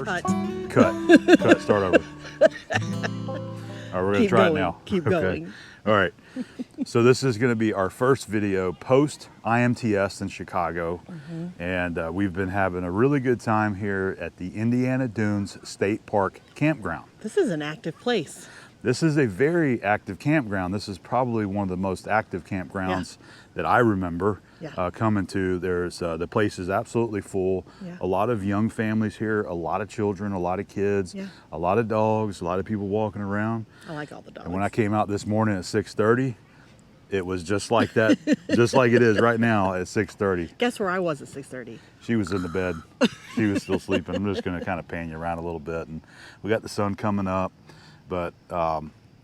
Cut. Cut. Start over. All right, we're gonna try it now. Keep Okay. going. All right. So this is going to be our first video post IMTS in Chicago, and we've been having a really good time here at the Indiana Dunes State Park campground. This is an active place. This is a very active campground. This is probably one of the most active campgrounds that I remember coming to. There's the place is absolutely full. Yeah. A lot of young families here, a lot of children, a lot of kids, a lot of dogs, a lot of people walking around. I like all the dogs. And when I came out this morning at 6:30, it was just like that, just like it is right now at 6:30. Guess where I was at 6:30? She was in the bed. She was still sleeping. I'm just going to kind of pan you around a little bit. And we got the sun coming up, but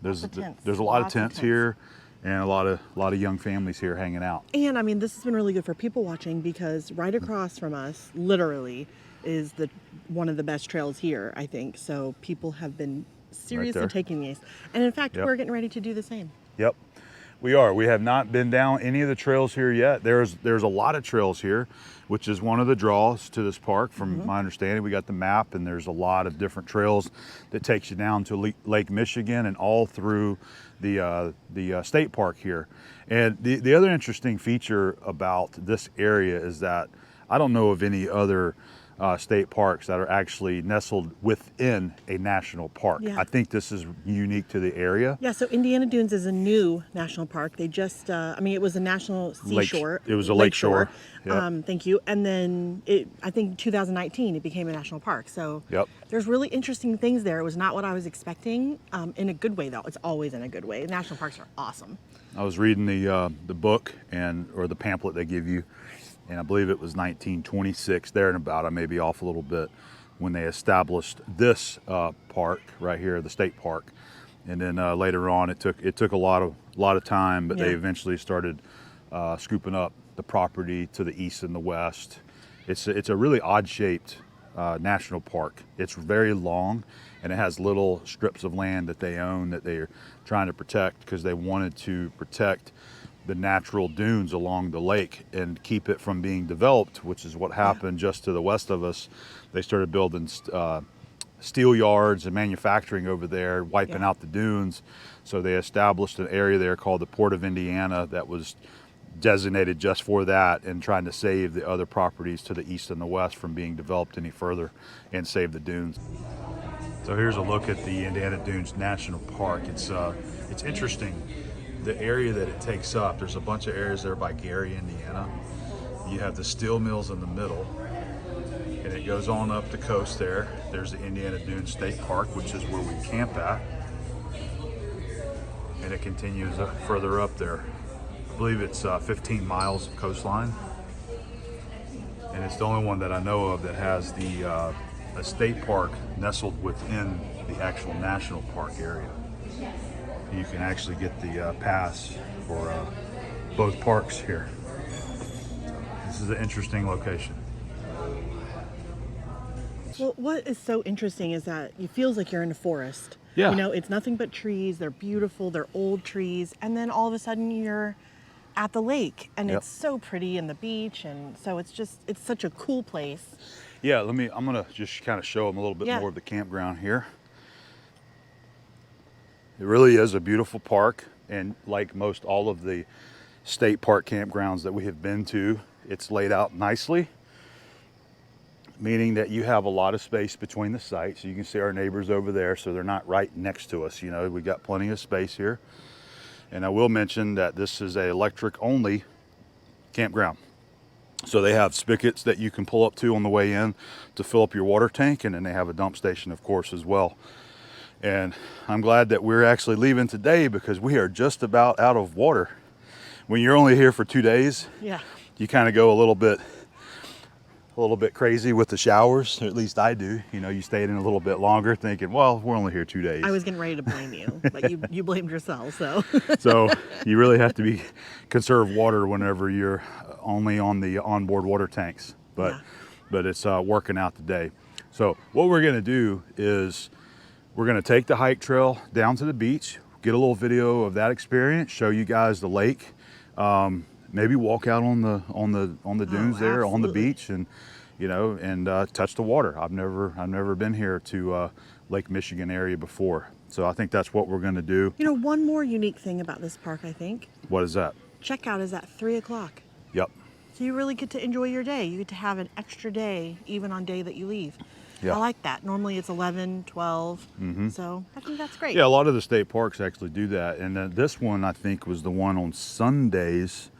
there's a lot of tents here, and a lot of young families here hanging out. And I mean, this has been really good for people watching, because right across from us, literally, is one of the best trails here, I think. So people have been seriously taking these. And in fact, we're getting ready to do the same. Yep. We are. We have not been down any of the trails here yet. There's a lot of trails here, which is one of the draws to this park. From my understanding, we got the map, and there's a lot of different trails that takes you down to Lake Michigan and all through the state park here. And the other interesting feature about this area is that I don't know of any other state parks that are actually nestled within a national park. Yeah. I think this is unique to the area. Yeah, so Indiana Dunes is a new national park. They just, I mean, it was a national seashore. It was a lake shore. Yep. Thank you. And then I think 2019, it became a national park. So there's really interesting things there. It was not what I was expecting, in a good way though. It's always in a good way. National parks are awesome. I was reading the book or the pamphlet they give you, and I believe it was 1926, there and about. I may be off a little bit, when they established this park right here, the state park. And then later on, it took a lot of time, but they eventually started scooping up the property to the east and the west. It's a really odd shaped national park. It's very long, and it has little strips of land that they own that they're trying to protect, because they wanted to protect the natural dunes along the lake and keep it from being developed, which is what happened just to the west of us. They started building steel yards and manufacturing over there, wiping out the dunes. So they established an area there called the Port of Indiana that was designated just for that, and trying to save the other properties to the east and the west from being developed any further and save the dunes. So here's a look at the Indiana Dunes National Park. It's interesting. The area that it takes up, there's a bunch of areas there by Gary, Indiana. You have the steel mills in the middle, and it goes on up the coast there. There's the Indiana Dunes State Park, which is where we camp at. And it continues further up there. I believe it's 15 miles of coastline. And it's the only one that I know of that has a state park nestled within the actual national park area. You can actually get the pass for both parks here. This is an interesting location. Well, what is so interesting is that it feels like you're in a forest. Yeah. You know, it's nothing but trees. They're beautiful. They're old trees. And then all of a sudden you're at the lake, and it's so pretty, and the beach. And so it's such a cool place. Yeah, I'm gonna just kind of show them a little bit more of the campground here. It really is a beautiful park, and like most all of the state park campgrounds that we have been to, it's laid out nicely, meaning that you have a lot of space between the sites. You can see our neighbors over there, so they're not right next to us. You know, we got plenty of space here. And I will mention that this is an electric only campground. So they have spigots that you can pull up to on the way in to fill up your water tank, and then they have a dump station, of course, as well. And I'm glad that we're actually leaving today, because we are just about out of water. When you're only here for 2 days, you kind of go a little bit crazy with the showers, or at least I do. You know, you stayed in a little bit longer thinking, well, we're only here 2 days. I was getting ready to blame you, but you blamed yourself, so. So you really have to conserve water whenever you're only on the onboard water tanks. But it's working out today. So what we're gonna do is we're gonna take the hike trail down to the beach, get a little video of that experience, show you guys the lake, maybe walk out on the dunes there, on the beach, and you know, and touch the water. I've never been here to Lake Michigan area before. So I think that's what we're going to do. You know, one more unique thing about this park, I think. What is that? Checkout is at 3 o'clock. Yep. So you really get to enjoy your day. You get to have an extra day, even on day that you leave. Yeah. I like that. Normally it's 11, 12. So I think that's great. Yeah, a lot of the state parks actually do that. And then this one, I think, was the one on Sundays,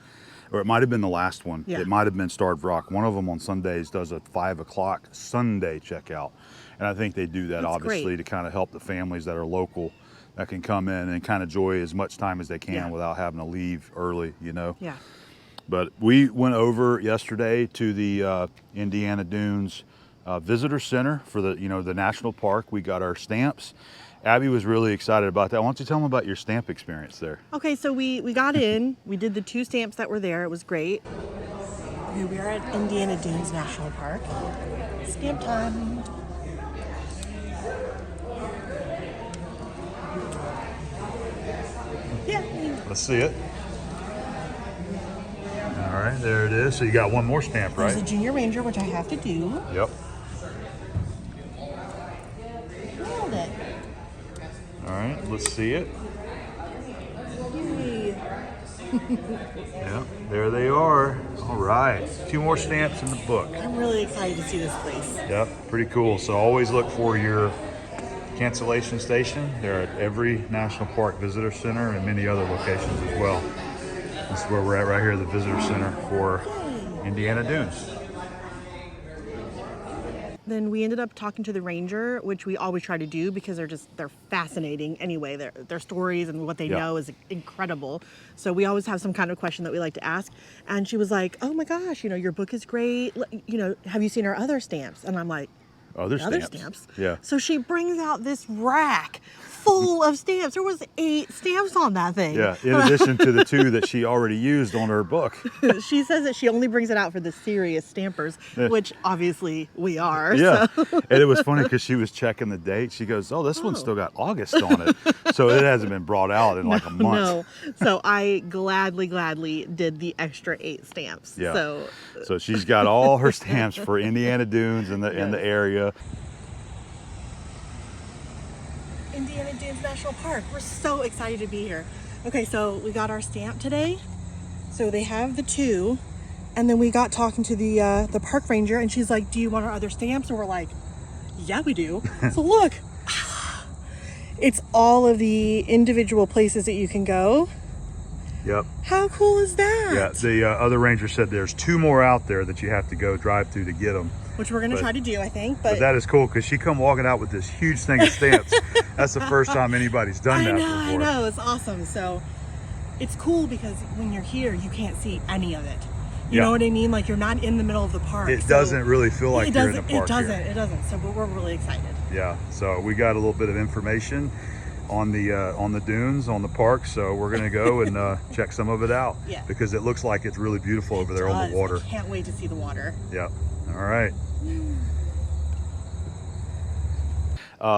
or it might have been the last one. Yeah. It might have been Starved Rock. One of them on Sundays does a 5 o'clock Sunday checkout. And I think they do that, That's obviously, great. to kind of help the families that are local that can come in and kind of enjoy as much time as they can Yeah. without having to leave early, you know. Yeah. But we went over yesterday to the Indiana Dunes Visitor Center for the, you know, the national park. We got our stamps. Abby was really excited about that. Why don't you tell them about your stamp experience there? Okay, so we got in. We did the 2 stamps that were there. It was great. Okay, we are at Indiana Dunes National Park. Stamp time. Yeah. Let's see it. All right, there it is. So you got one more stamp, right? There's a Junior Ranger, which I have to do. Yep. Nailed it. All right, let's see it. Yay. Yeah, there they are. All right, 2 more stamps in the book. I'm really excited to see this place. Yep, pretty cool. So always look for your cancellation station. They're at every National Park Visitor Center and many other locations as well. This is where we're at right here, the Visitor Center for Indiana Dunes. Then we ended up talking to the ranger, which we always try to do because they're fascinating anyway. Their stories and what they Yeah. know is incredible. So we always have some kind of question that we like to ask. And she was like, "Oh my gosh, you know, your book is great. You know, have you seen our other stamps?" And I'm like, Other "Other stamps. stamps?" Yeah. So she brings out this rack full of stamps. There was 8 stamps on that thing. Yeah, in addition to the 2 that she already used on her book. She says that she only brings it out for the serious stampers, which obviously we are. Yeah, So. and it was funny because she was checking the date. She goes, "Oh, this one's still got August on it," so it hasn't been brought out in like a month. No. So I gladly did the extra 8 stamps. Yeah. So she's got all her stamps for Indiana Dunes in the area. Indiana Dunes National Park. We're so excited to be here. Okay, so we got our stamp today. So they have the 2, and then we got talking to the park ranger, and she's like, "Do you want our other stamps?" And we're like, "Yeah, we do." So look, it's all of the individual places that you can go. Yep. How cool is that? Yeah. The other ranger said there's 2 more out there that you have to go drive through to get them. Which we're gonna try to do, I think. But that is cool because she come walking out with this huge thing of stamps. That's the first time anybody's done that before. I know, it's awesome. So it's cool because when you're here, you can't see any of it. You know what I mean? Like you're not in the middle of the park. It doesn't really feel like you're in the park. It doesn't. So we're really excited. Yeah. So we got a little bit of information on the dunes, on the park. So we're gonna go and check some of it out. Yeah. Because it looks like it's really beautiful over there on the water. I can't wait to see the water. Yeah. All right.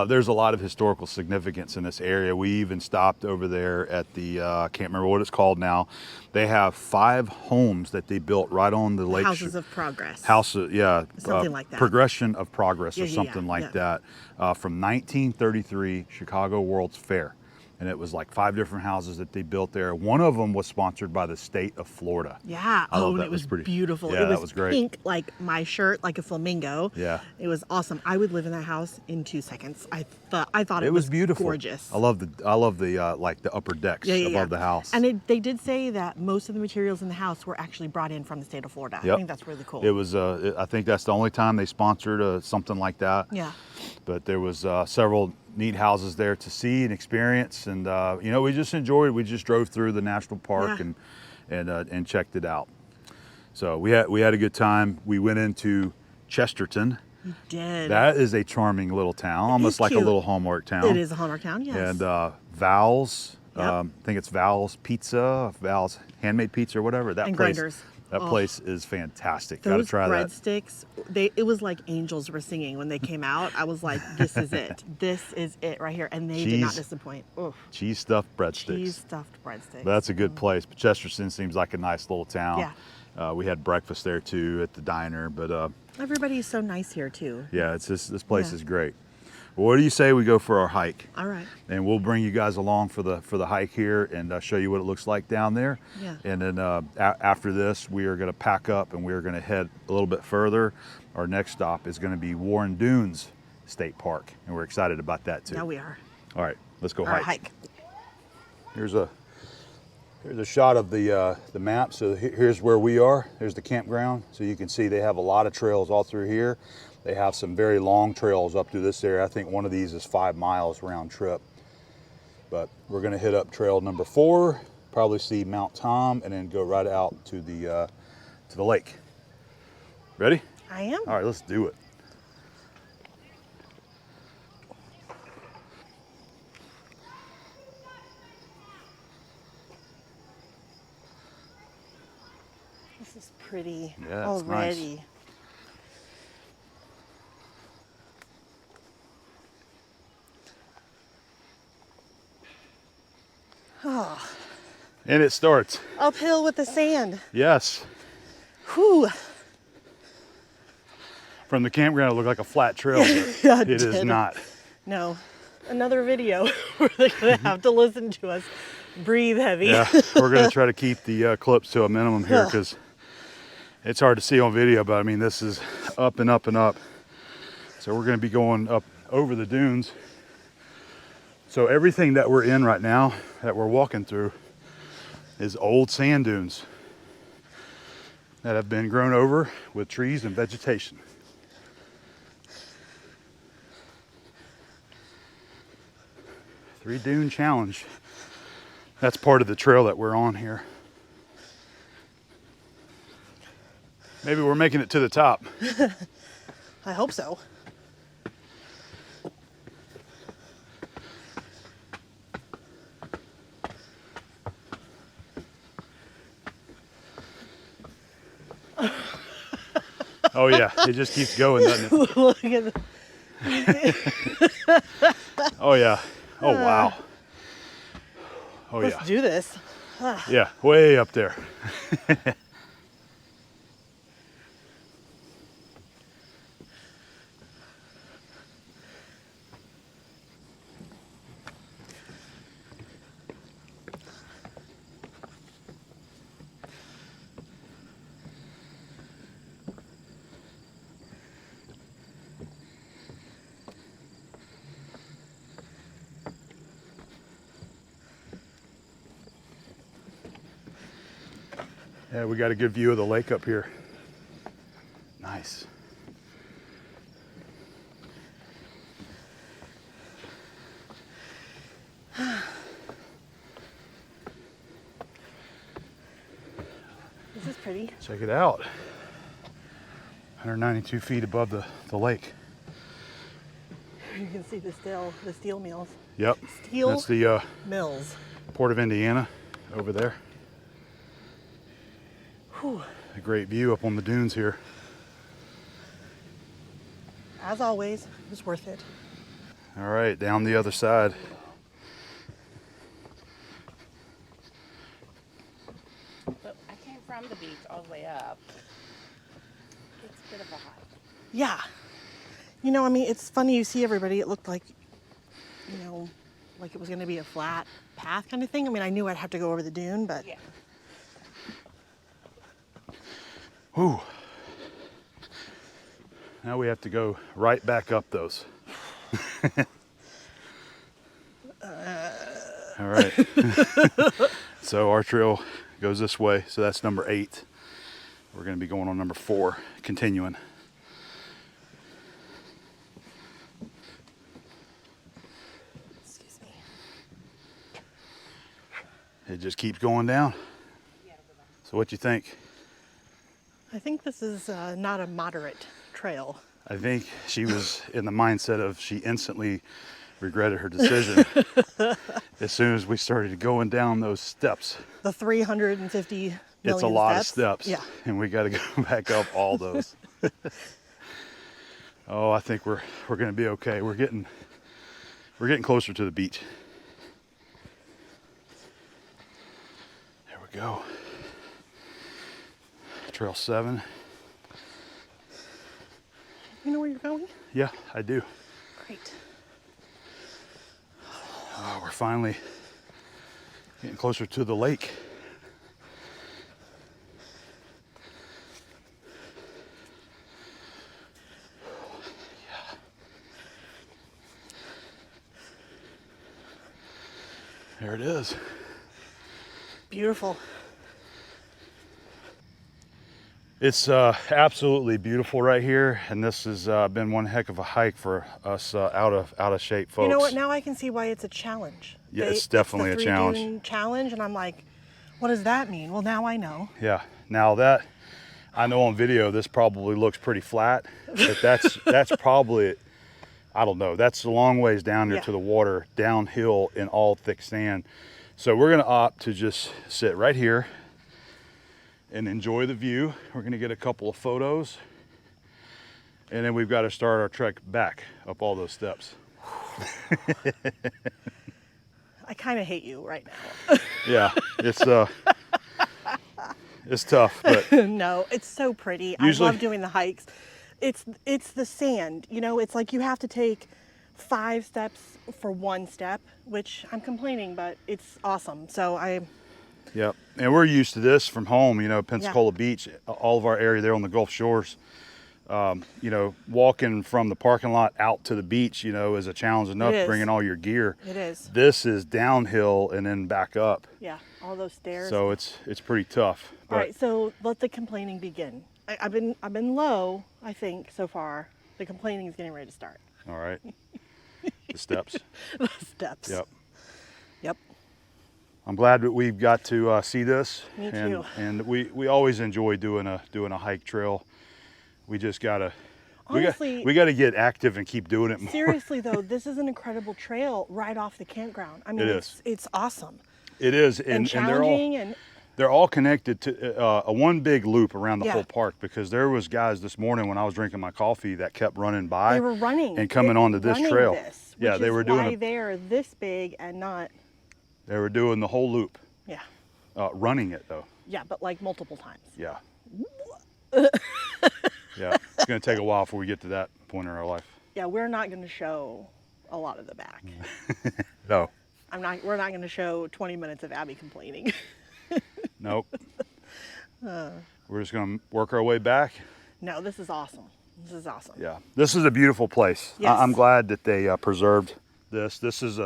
There's a lot of historical significance in this area. We even stopped over there at the, I can't remember what it's called now. They have 5 homes that they built right on the lake. Houses of Progress. Something like that. Progression of Progress or Yeah, something like that. From 1933 Chicago World's Fair. And it was like 5 different houses that they built there. One of them was sponsored by the state of Florida. Yeah. And it was beautiful. Yeah, it was that was great. Pink, like my shirt, like a flamingo. Yeah. It was awesome. I would live in that house in 2 seconds. I thought it was beautiful. Gorgeous. I love the like the upper decks above the house. And they did say that most of the materials in the house were actually brought in from the state of Florida. Yep. I think that's really cool. It was. I think that's the only time they sponsored something like that. Yeah. But there was several neat houses there to see and experience, and you know, we just enjoyed. We just drove through the national park and checked it out. So we had a good time. We went into Chesterton. You did. That is a charming little town, almost like a little Hallmark town. It is a Hallmark town, yes. And Vowels. Yep. I think it's Val's Pizza, Val's Handmade Pizza or whatever. That And place, Grinders. that place is fantastic. Got to Those try that. breadsticks, it was like angels were singing when they came out. I was like, this is it. This is it right here. And they did not disappoint. Oof. Cheese stuffed breadsticks. Cheese stuffed breadsticks. That's a good place. But Chesterton seems like a nice little town. Yeah. We had breakfast there too at the diner. But everybody's so nice here too. yeah, it's just, this place is great. Well, what do you say we go for our hike? All right. And we'll bring you guys along for the hike here and show you what it looks like down there. Yeah. And then after this, we are going to pack up and we are going to head a little bit further. Our next stop is going to be Warren Dunes State Park, and we're excited about that too. Yeah, we are. All right, let's go All right, hike. Here's a shot of the map. So here's where we are. There's the campground. So you can see they have a lot of trails all through here. They have some very long trails up through this area. I think one of these is 5 miles round trip. But we're going to hit up trail number 4, probably see Mount Tom, and then go right out to the lake. Ready? I am. All right, let's do it. This is pretty Nice. already. Oh. And it starts. Uphill with the sand. Yes. Whew. From the campground, it looked like a flat trail, but Yeah, it is not. No. Another video where they're going to have to listen to us breathe heavy. Yeah, we're going to try to keep the clips to a minimum here because it's hard to see on video, but I mean, this is up and up and up. So we're going to be going up over the dunes. So everything that we're in right now, that we're walking through, is old sand dunes that have been grown over with trees and vegetation. Three dune challenge. That's part of the trail that we're on here. Maybe we're making it to the top. I hope so. Oh yeah, it just keeps going, doesn't it? Look at Oh yeah. Oh wow. Oh Let's yeah. do this. Yeah, way up there. Yeah, we got a good view of the lake up here. Nice. This is pretty. Check it out. 192 feet above the lake. You can see the steel mills. Yep. Steel That's the mills. Port of Indiana over there. Whew. A great view up on the dunes here. As always, it was worth it. All right, down the other side. But I came from the beach all the way up. It's a bit of a hike. Yeah. You know, I mean, it's funny you see everybody. It looked like, you know, like it was going to be a flat path kind of thing. I mean, I knew I'd have to go over the dune, but Yeah. Whew. Now we have to go right back up those. All right. So our trail goes this way. So that's number 8. We're going to be going on number 4, continuing. excuse me. It just keeps going down. So what you think? I think this is not a moderate trail. I think she was in the mindset of she instantly regretted her decision as soon as we started going down those steps. The 350 million It's a lot of steps. Yeah. And we got to go back up all those. Oh, I think we're going to be okay. We're getting closer to the beach. There we go. Trail 7. You know where you're going? Yeah, I do. Great. Oh, we're finally getting closer to the lake. There it is. Beautiful. It's absolutely beautiful right here, and this has been one heck of a hike for us out of shape folks. You know what? Now I can see why it's a challenge. Yeah, it's definitely the a challenge. dune challenge, and I'm like, what does that mean? Well, now I know. Yeah. Now that I know on video, this probably looks pretty flat, but that's probably, I don't know. That's a long ways down there to the water, downhill in all thick sand. So we're gonna opt to just sit right here and enjoy the view. We're gonna get a couple of photos, and then we've got to start our trek back up all those steps. I kind of hate you right now. Yeah, it's tough, but no, it's so pretty. Usually, I love doing the hikes. It's the sand, you know, it's like you have to take 5 steps for 1 step, which I'm complaining, but it's awesome. So Yep, and we're used to this from home, you know, Pensacola Beach, all of our area there on the Gulf Shores. You know, walking from the parking lot out to the beach, you know, is a challenge enough, bringing all your gear. It is. This is downhill and then back up. Yeah, all those stairs. So it's pretty tough. But all right, so let the complaining begin. I've been low, I think, so far. The complaining is getting ready to start. All right. The steps. The steps. Yep. Yep. I'm glad that we've got to see this. Me too. And we always enjoy doing a hike trail. We just gotta, honestly, we gotta get active and keep doing it more. Seriously though, this is an incredible trail right off the campground. I mean, it's awesome. It is, and challenging, they're all connected to a one big loop around the whole park, because there was guys this morning when I was drinking my coffee that kept running by. They were running and coming onto this trail. They were doing why they're this big and not. They were doing the whole loop. Yeah. Running it though. Yeah, but like multiple times. Yeah. Yeah, it's gonna take a while before we get to that point in our life. Yeah, we're not gonna show a lot of the back. No. We're not gonna show 20 minutes of Abby complaining. Nope. We're just gonna work our way back. No, this is awesome. This is awesome. Yeah, this is a beautiful place. Yes. I'm glad that they preserved this. This is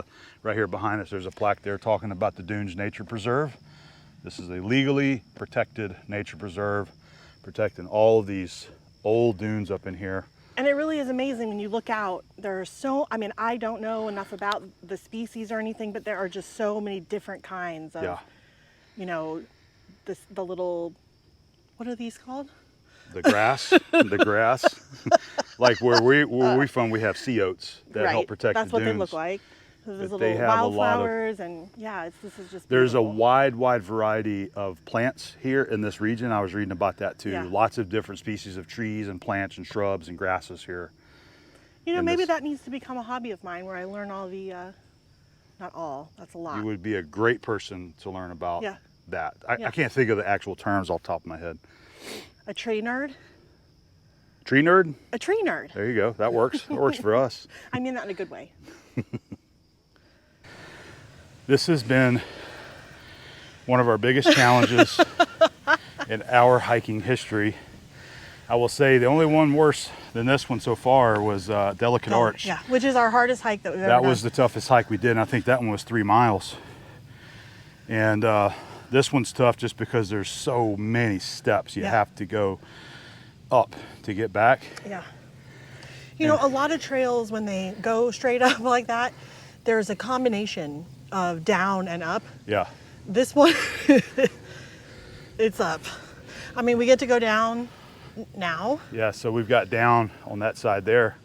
right here behind us. There's a plaque there talking about the Dunes Nature Preserve. This is a legally protected nature preserve, protecting all of these old dunes up in here. And it really is amazing when you look out. There are I mean, I don't know enough about the species or anything, but there are just so many different kinds of, you know, the little, what are these called? The grass, the grass. Like where we from, we have sea oats that help protect the dunes. That's what they look like. There's they little have wildflowers, and this is just There's beautiful. a wide variety of plants here in this region. I was reading about that too. Yeah. Lots of different species of trees and plants and shrubs and grasses here. You know, maybe that needs to become a hobby of mine, where I learn all the, not all, that's a lot. You would be a great person to learn about that. I can't think of the actual terms off the top of my head. A tree nerd? Tree nerd? A tree nerd. There you go. That works. That works for us. I mean that in a good way. This has been one of our biggest challenges in our hiking history. I will say the only one worse than this one so far was Delicate Arch. Yeah, which is our hardest hike that we've ever done. That was the toughest hike we did, and I think that one was 3 miles. And this one's tough just because there's so many steps you have to go up to get back. Yeah. You know, a lot of trails, when they go straight up like that, there's a combination of down and up. Yeah. This one, it's up. I mean, we get to go down now. Yeah, so we've got down on that side there.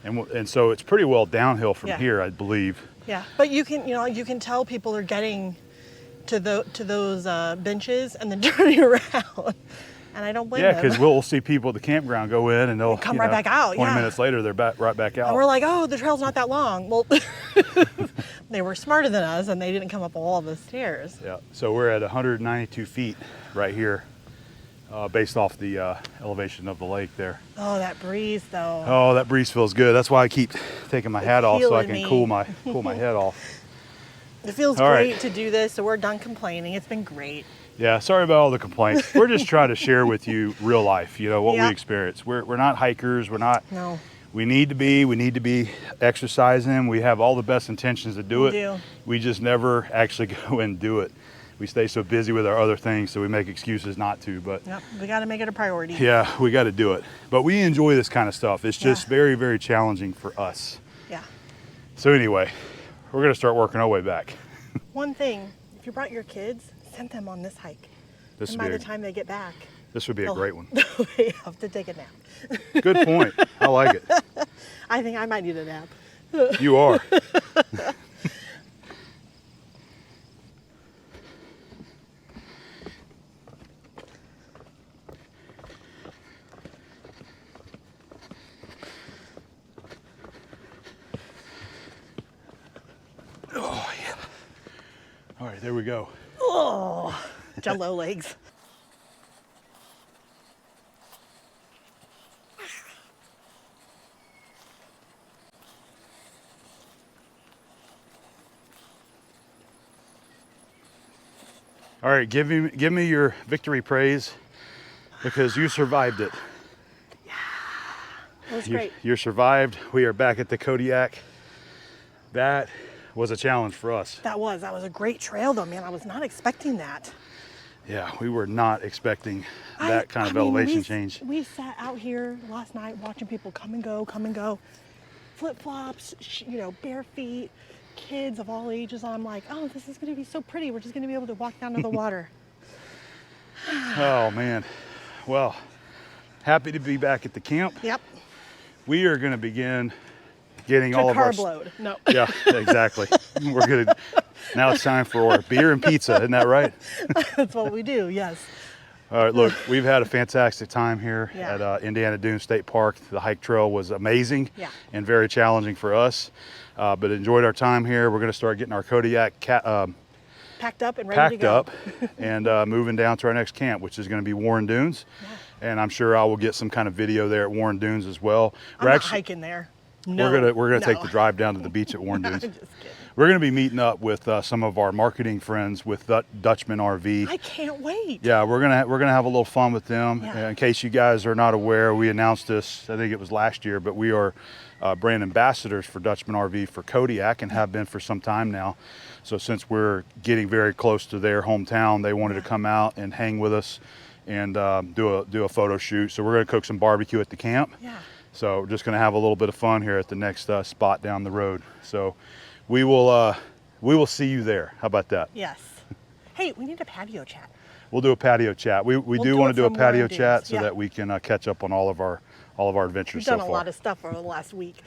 And so it's pretty well downhill from Yeah. here, I believe. Yeah, but you can tell people are getting to those benches and then turning around, and I don't blame Yeah, them. because we'll see people at the campground go in and they'll come right back out. 20 yeah. minutes later, they're right back out. And we're like, oh, the trail's not that long. Well, they were smarter than us, and they didn't come up all the stairs. Yeah, so we're at 192 feet right here, based off the elevation of the lake there. Oh, that breeze, though. Oh, that breeze feels good. That's why I keep taking my hat off so I healing can me. cool my head off. It feels All great right. to do this, so we're done complaining. It's been great. Yeah, sorry about all the complaints. We're just trying to share with you real life, what Yep. we experience. We're not hikers. We're not. No. We need to be exercising. We have all the best intentions to do We it. do. We just never actually go and do it. We stay so busy with our other things, so we make excuses not to. But Yep, we got to make it a priority. yeah, we got to do it. But we enjoy this kind of stuff. It's just Yeah. very, very challenging for us. Yeah. So anyway, we're gonna start working our way back. One thing, if you brought your kids, send them on this hike. This And would by be the time they get back, this would be a great one. they have to take a nap. Good point. I like it. I think I might need a nap. You are. Oh yeah. All right, there we go. Oh, jello legs. All right, give me your victory praise because you survived it. It was great. You survived. We are back at the Kodiak. That was a challenge for us. That was a great trail, though, man. I was not expecting that. Yeah, we were not expecting that kind of elevation change. We sat out here last night watching people come and go, flip-flops, bare feet, kids of all ages. I'm like, oh, this is going to be so pretty. We're just going to be able to walk down to the water. Oh man, well, happy to be back at the camp. Yep. We are going to begin getting To all of our carb load. No. Yeah, exactly. We're gonna. Now it's time for beer and pizza. Isn't that right? That's what we do. Yes. All right. Look, we've had a fantastic time here Yeah. at Indiana Dune State Park. The hike trail was amazing Yeah. and very challenging for us, but enjoyed our time here. We're going to start getting our Kodiak Packed up and ready to packed go. up and moving down to our next camp, which is going to be Warren Dunes. Yeah. And I'm sure I will get some kind of video there at Warren Dunes as well. I'm not hiking there. No. We're gonna take No. the drive down to the beach at Warren Dunes. I'm just kidding. We're going to be meeting up with some of our marketing friends with Dutchman RV. I can't wait. Yeah, we're gonna have a little fun with them. Yeah. In case you guys are not aware, we announced this. I think it was last year, but we are brand ambassadors for Dutchman RV for Kodiak and have been for some time now. So since we're getting very close to their hometown, they wanted to come out and hang with us and do a photo shoot. So we're gonna cook some barbecue at the camp. Yeah. So we're just gonna have a little bit of fun here at the next spot down the road. So we will see you there. How about that? Yes. Hey, we need a patio chat. We'll do a patio chat. We We'll do do want it to do a from patio Warren chat Dunes. so Yeah. that we can catch up on all of our adventures We've so done far. a lot of stuff over the last week.